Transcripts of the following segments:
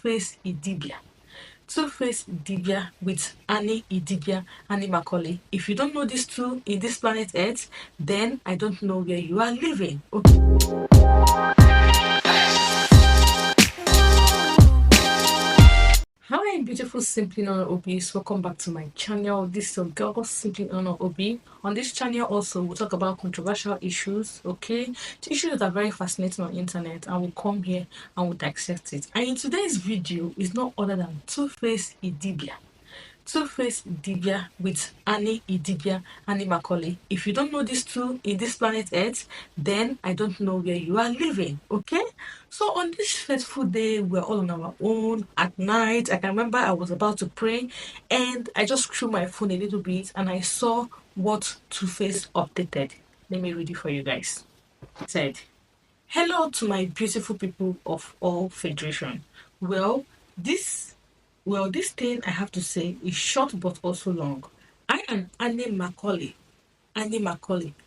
2FACE IDIBIA. 2FACE IDIBIA with Annie Macaulay. If you don't know these two in this planet Earth, then I don't know where you are living. Okay. Hi beautiful Simply Nona Obis, welcome back to my channel. This is your girl Simply Nona Obi. On this channel also we'll talk about controversial issues, okay? The issues that are very fascinating on internet, and we'll come here and we'll dissect it. And in today's video is not other than 2FACE IDIBIA. 2FACE IDIBIA with Annie Macaulay. If you don't know these two in this planet Earth, then I don't know where you are living, okay? So on this fateful day, we're all on our own at night. I can remember I was about to pray and I just threw my phone a little bit and I saw what 2FACE updated. Let me read it for you guys. It said, "Hello to my beautiful people of all federation. This this thing I have to say is short but also long. I am Annie Macaulay,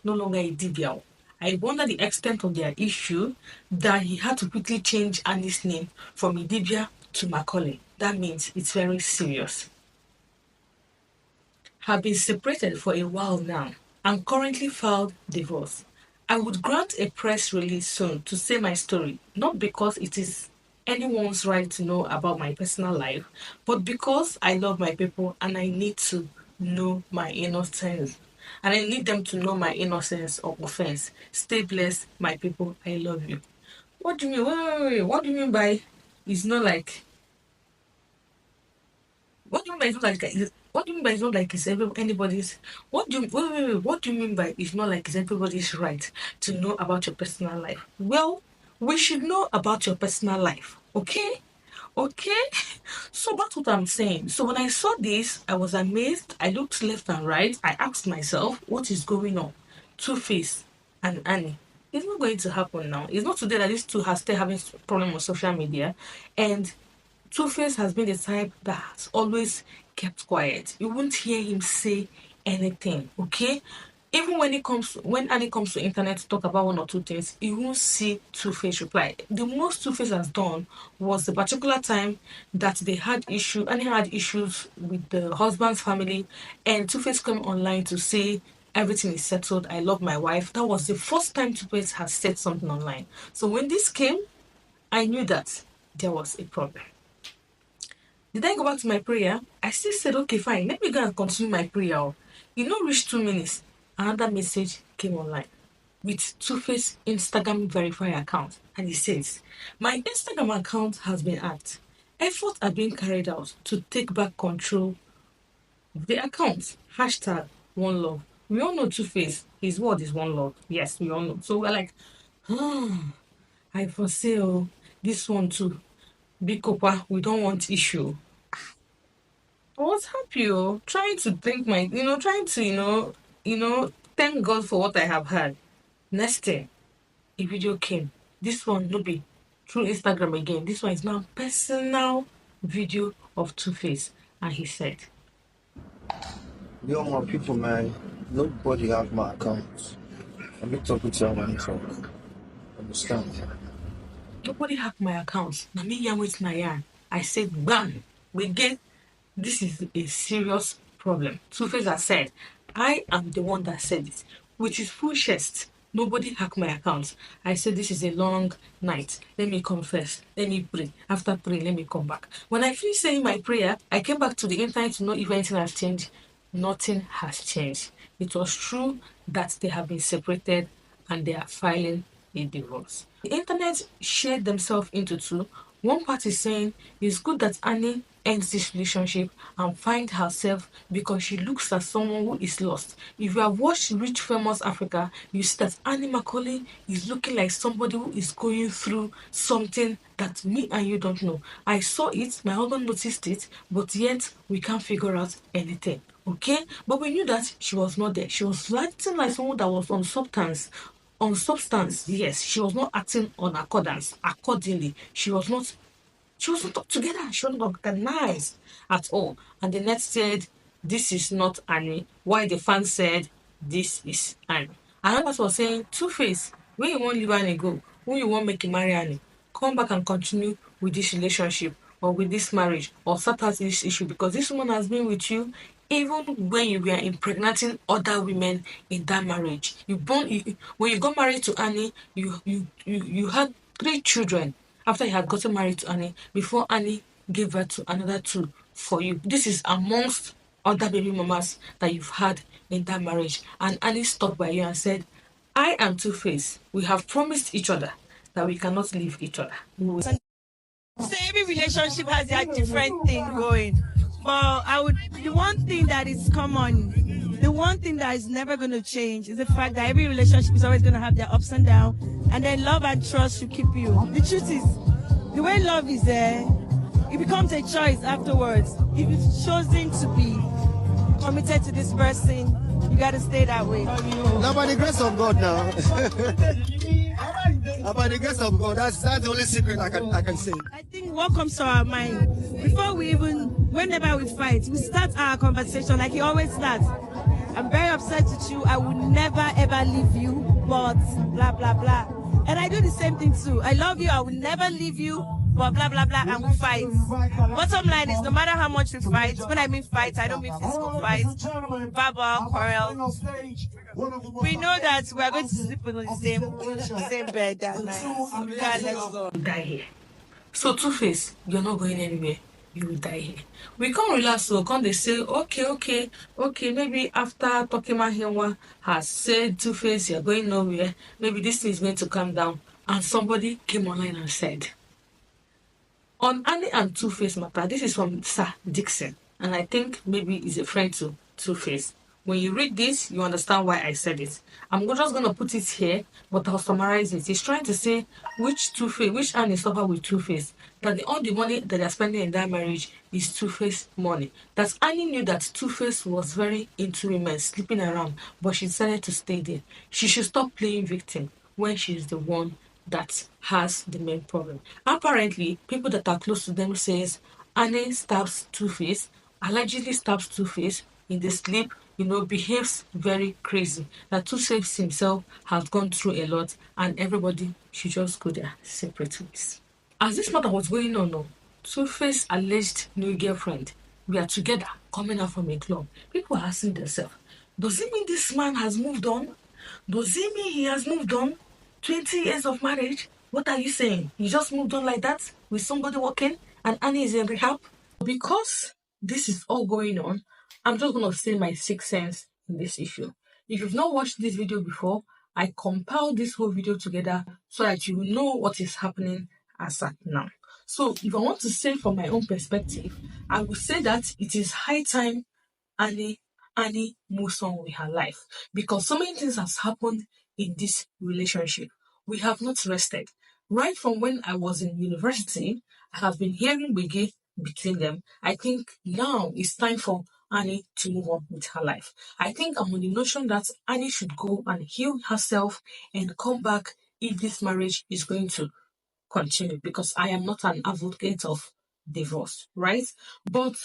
no longer Idibia. I wonder the extent of their issue that he had to quickly change Annie's name from Idibia to Macaulay. That means it's very serious. Have been separated for a while now and currently filed divorce. I would grant a press release soon to say my story, not because it is anyone's right to know about my personal life, but because I love my people and I need to know my innocence. And I need them to know my innocence or offense. Stay blessed, my people. I love you." What do you mean? Wait. What do you mean by it's not like? What do you mean by it's not like? What do you mean by it's not like it's anybody's? What do you wait? What do you mean by it's not like it's everybody's right to know about your personal life? Well, we should know about your personal life, okay? Okay, so that's what I'm saying. So when I saw this, I was amazed. I looked left and right. I asked myself, what is going on? 2FACE and Annie. It's not going to happen now. It's not today that these two are still having problem on social media. And 2FACE has been the type that has always kept quiet. You won't hear him say anything, okay? Even when Annie comes to internet to talk about one or two things, you won't see 2FACE reply. The most 2FACE has done was the particular time that they had Annie had issues with the husband's family, and 2FACE came online to say everything is settled. I love my wife. That was the first time 2FACE has said something online. So when this came, I knew that there was a problem. Did I go back to my prayer? I still said, okay, fine, let me go and continue my prayer. You know, reach 2 minutes, another message came online with 2FACE Instagram verified account, and it says, "My Instagram account has been hacked. Efforts are being carried out to take back control of the account. Hashtag one love." We all know 2FACE, his word is one love. Yes, we all know. So we're like, I foresee this one too. Big Copa, we don't want issue. I was happy, trying to thank thank God for what I have had. Next day, a video came. This one no be through Instagram again. This one is now personal video of 2FACE, and he said, "Yo, my people, man, nobody have my accounts. Let me talk with you when talk. Understand? Nobody hacked my account. Na me yarn with my yarn. I said, bam, we get this is a serious problem. 2FACE has said, I am the one that said it, with his full chest. Nobody hacked my account. I said, this is a long night. Let me confess. Let me pray. After praying, let me come back. When I finished saying my prayer, I came back to the internet to know if anything has changed. Nothing has changed. It was true that they have been separated and they are filing a divorce. The internet shared themselves into two. One part is saying it's good that Annie ends this relationship and find herself because she looks like someone who is lost. If you have watched Rich Famous Africa, you see that Annie Macaulay is looking like somebody who is going through something that me and you don't know. I saw it, my husband noticed it, but yet we can't figure out anything. Okay? But we knew that she was not there. She was acting like someone that was on substance. Yes, she was not acting on accordingly. She was not up together. She was not organized at all. And the net said, this is not Annie. Why the fan said, this is Annie. Another was saying, 2FACE, when you want leave Annie go, when you want make you marry Annie, come back and continue with this relationship. or with this marriage or sort out this issue, because this woman has been with you even when you were impregnating other women in that marriage. When you got married to Annie, you had 3 children after you had gotten married to Annie before Annie gave birth to another 2 for you. This is amongst other baby mamas that you've had in that marriage. And Annie stood by you and said, I am 2FACE. We have promised each other that we cannot leave each other. So every relationship has their different thing going. But the one thing that is common, the one thing that is never going to change is the fact that every relationship is always going to have their ups and downs. And then love and trust should keep you. The truth is, the way love is there, it becomes a choice afterwards. If you've chosen to be committed to this person, you got to stay that way. Now, by the grace of God, now. By the grace of God, that's the only secret I can say. I think what comes to our mind before whenever we fight, we start our conversation like he always starts. I'm very upset with you. I will never ever leave you, but blah blah blah. And I do the same thing too. I love you. I will never leave you, but blah blah blah. And we fight. Bottom line is, no matter how much we fight, when I mean fight, I don't mean physical fight, verbal quarrel. We know that we are going to sleep in the same bed that night. Regardless. Die here. So 2FACE, you're not going anywhere. You will die here. We can't relax, so can't they say, okay, maybe after Tokima Hewa has said 2FACE, you're going nowhere, maybe this thing is going to calm down. And somebody came online and said, on Annie and 2FACE matter, this is from Sir Dixon, and I think maybe he's a friend to 2FACE. When you read this, you understand why I said it. I'm just going to put it here, but I'll summarize it. He's trying to say which Annie suffer with 2FACE. That all the money that they're spending in that marriage is 2FACE money. That Annie knew that 2FACE was very into women, sleeping around, but she decided to stay there. She should stop playing victim when she's the one that has the main problem. Apparently, people that are close to them says Annie stabs 2FACE, allegedly stabs 2FACE in the sleep, behaves very crazy. That 2FACE himself has gone through a lot, and everybody should just go their separate ways. As this matter was going on, 2FACE alleged new girlfriend, we are together, coming out from a club. People are asking themselves, does it mean this man has moved on? Does it mean he has moved on? 20 years of marriage? What are you saying? He just moved on like that with somebody walking and Annie is in rehab? Because this is all going on, I'm just going to say my 6 cents in this issue. If you've not watched this video before, I compiled this whole video together so that you will know what is happening as at now. So if I want to say from my own perspective, I would say that it is high time Annie moves on with her life, because so many things has happened in this relationship. We have not rested. Right from when I was in university, I have been hearing Biggie between them. I think now it's time for Annie to move on with her life. I think I'm on the notion that Annie should go and heal herself and come back if this marriage is going to continue, because I am not an advocate of divorce, right? But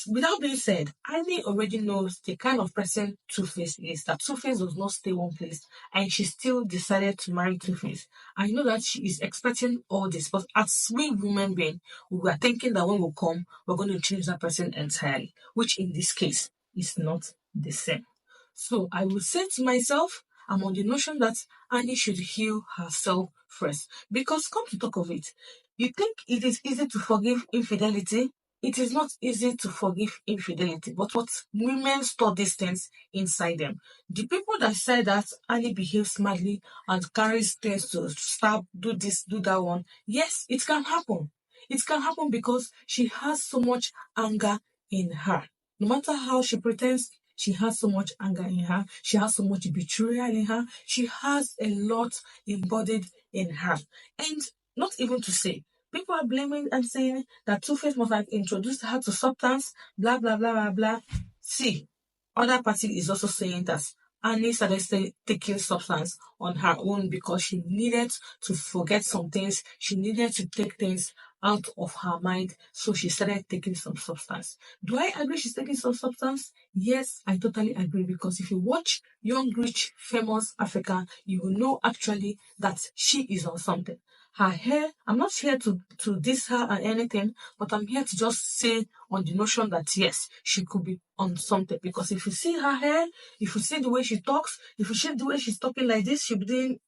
without being said, Annie already knows the kind of person 2FACE is. That 2FACE does not stay one place, and she still decided to marry 2FACE. I know that she is expecting all this, but as we women being, we are thinking that when we come, we're going to change that person entirely, which in this case is not the same. So I will say to myself, I'm on the notion that Annie should heal herself first. Because come to talk of it, you think it is easy to forgive infidelity? It is not easy to forgive infidelity, but what women store these things inside them. The people that say that Annie behaves madly and carries things to stab, do this, do that one, yes, it can happen. It can happen because she has so much anger in her. No matter how she pretends, she has so much anger in her. She has so much betrayal in her. She has a lot embodied in her. And not even to say, people are blaming and saying that 2FACE must have introduced her to substance, blah, blah, blah, blah, blah. See, other party is also saying that Annie started taking substance on her own because she needed to forget some things. She needed to take things out of her mind. So she started taking some substance. Do I agree she's taking some substance? Yes, I totally agree, because if you watch Young, Rich, Famous Africa, you will know actually that she is on something. her hair, I'm not here to diss her or anything, but I'm here to just say on the notion that yes, she could be on something. Because if you see her hair, if you see the way she talks, if you see the way she's talking like this, she'll be doing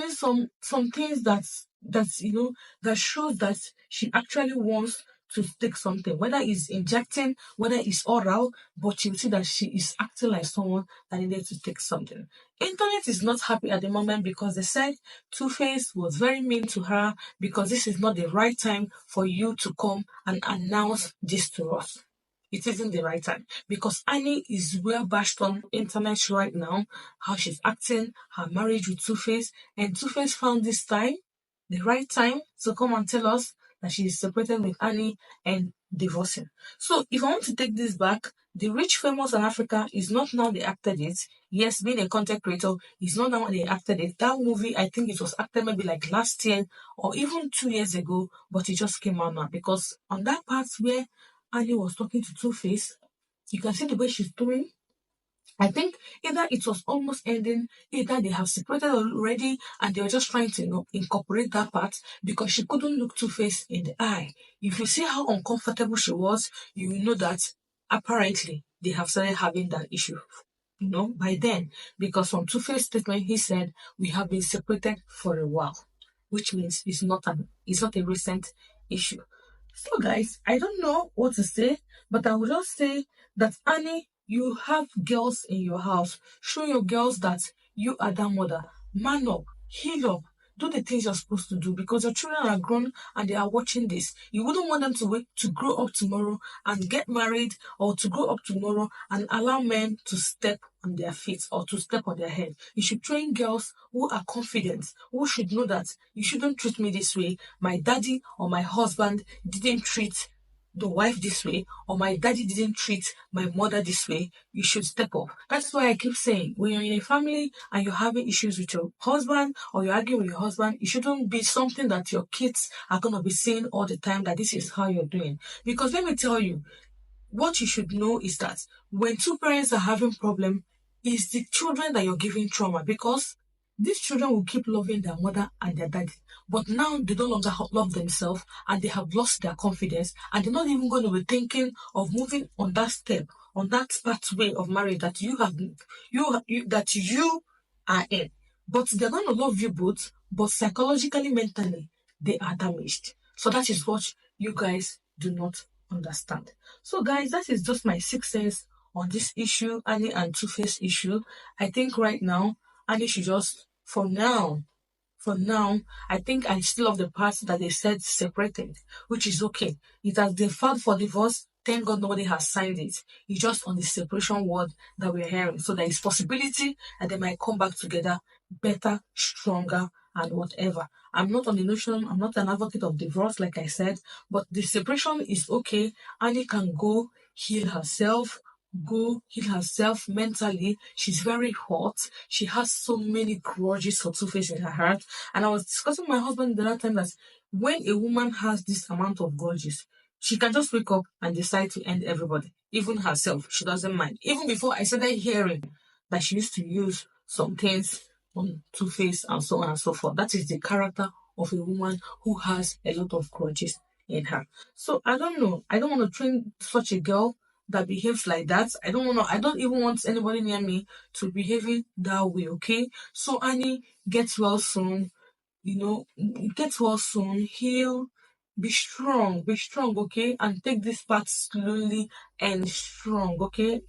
some things that's that shows that she actually wants to take something, whether it's injecting, whether it's oral, but you see that she is acting like someone that needed to take something. Internet is not happy at the moment because they said Two-Face was very mean to her because this is not the right time for you to come and announce this to us. It isn't the right time because Annie is well bashed on internet right now, how she's acting, her marriage with Two-Face, and Two-Face found this time, the right time, to come and tell us that she is separated with Annie and divorcing. So if I want to take this back, the rich famous in Africa is not now they acted it. Yes, being a content creator is not now they acted it. That movie, I think it was acted maybe like last year or even 2 years ago, but it just came out now because on that part where Annie was talking to Two-Face, you can see the way she's doing. I think either it was almost ending, either they have separated already and they were just trying to, incorporate that part because she couldn't look Two-Face in the eye. If you see how uncomfortable she was, you will know that apparently they have started having that issue, by then. Because from Two-Face statement, he said, we have been separated for a while, which means it's not a recent issue. So, guys, I don't know what to say, but I will just say that Annie, you have girls in your house. Show your girls that you are that mother. Man up, heal up, do the things you're supposed to do because your children are grown and they are watching this. You wouldn't want them to wait to grow up tomorrow and get married or to grow up tomorrow and allow men to step on their feet or to step on their head. You should train girls who are confident, who should know that you shouldn't treat me this way. My daddy or my husband didn't treat the wife this way, or my daddy didn't treat my mother this way. You should step up. That's why I keep saying when you're in a family and you're having issues with your husband or you're arguing with your husband, it shouldn't be something that your kids are going to be saying all the time that this is how you're doing. Because let me tell you, what you should know is that when two parents are having problem, it's the children that you're giving trauma because these children will keep loving their mother and their daddy. But now they no longer love themselves and they have lost their confidence and they're not even going to be thinking of moving on that step, on that pathway of marriage that you are in. But they're going to love you both, but psychologically, mentally, they are damaged. So that is what you guys do not understand. So, guys, that is just my 6 cents on this issue, Annie and Two-Face issue. I think right now, Annie should just, for now, I think I still love the part that they said separated, which is okay. It has been filed for divorce. Thank God nobody has signed it. It's just on the separation word that we're hearing. So there is possibility that they might come back together better, stronger, and whatever. I'm not on the notion, I'm not an advocate of divorce, like I said, but the separation is okay. Annie can go heal herself mentally. She's very hot. She has so many grudges for Two-Face in her heart. And I was discussing with my husband the other time that when a woman has this amount of grudges, she can just wake up and decide to end everybody, even herself. She doesn't mind. Even before I started hearing that she used to use some things on Two-Face and so on and so forth. That is the character of a woman who has a lot of grudges in her. So I don't know. I don't want to train such a girl that behaves like that. I don't even want anybody near me to behaving that way, okay? So Annie, get well soon, get well soon, heal, be strong, okay? And take this part slowly and strong, okay?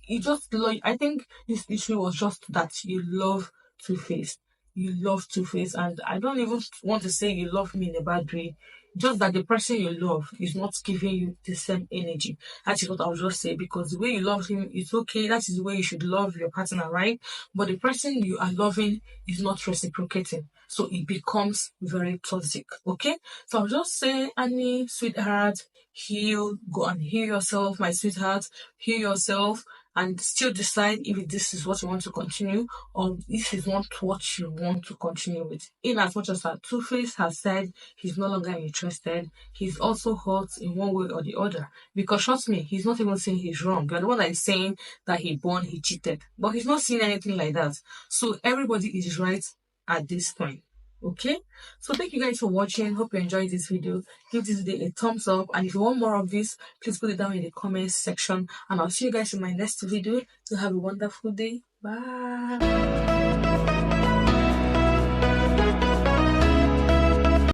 I think this issue was just that you love Two-Face. You love Two-Face, and I don't even want to say you love me in a bad way. Just that the person you love is not giving you the same energy. That is what I'll just say, because the way you love him is okay. That is the way you should love your partner, right? But the person you are loving is not reciprocating. So it becomes very toxic, okay? So I'll just say, Annie, sweetheart, go and heal yourself, my sweetheart, heal yourself, and still decide if this is what you want to continue or this is not what you want to continue with. In as much as that Two-Face has said he's no longer interested, he's also hurt in one way or the other. Because trust me, he's not even saying he's wrong. You're the one that is saying that he cheated. But he's not saying anything like that. So everybody is right at this point. Okay, so thank you guys for watching. Hope you enjoyed this video. Give this video a thumbs up, and if you want more of this, please put it down in the comments section, and I'll see you guys in my next video. So have a wonderful day. Bye.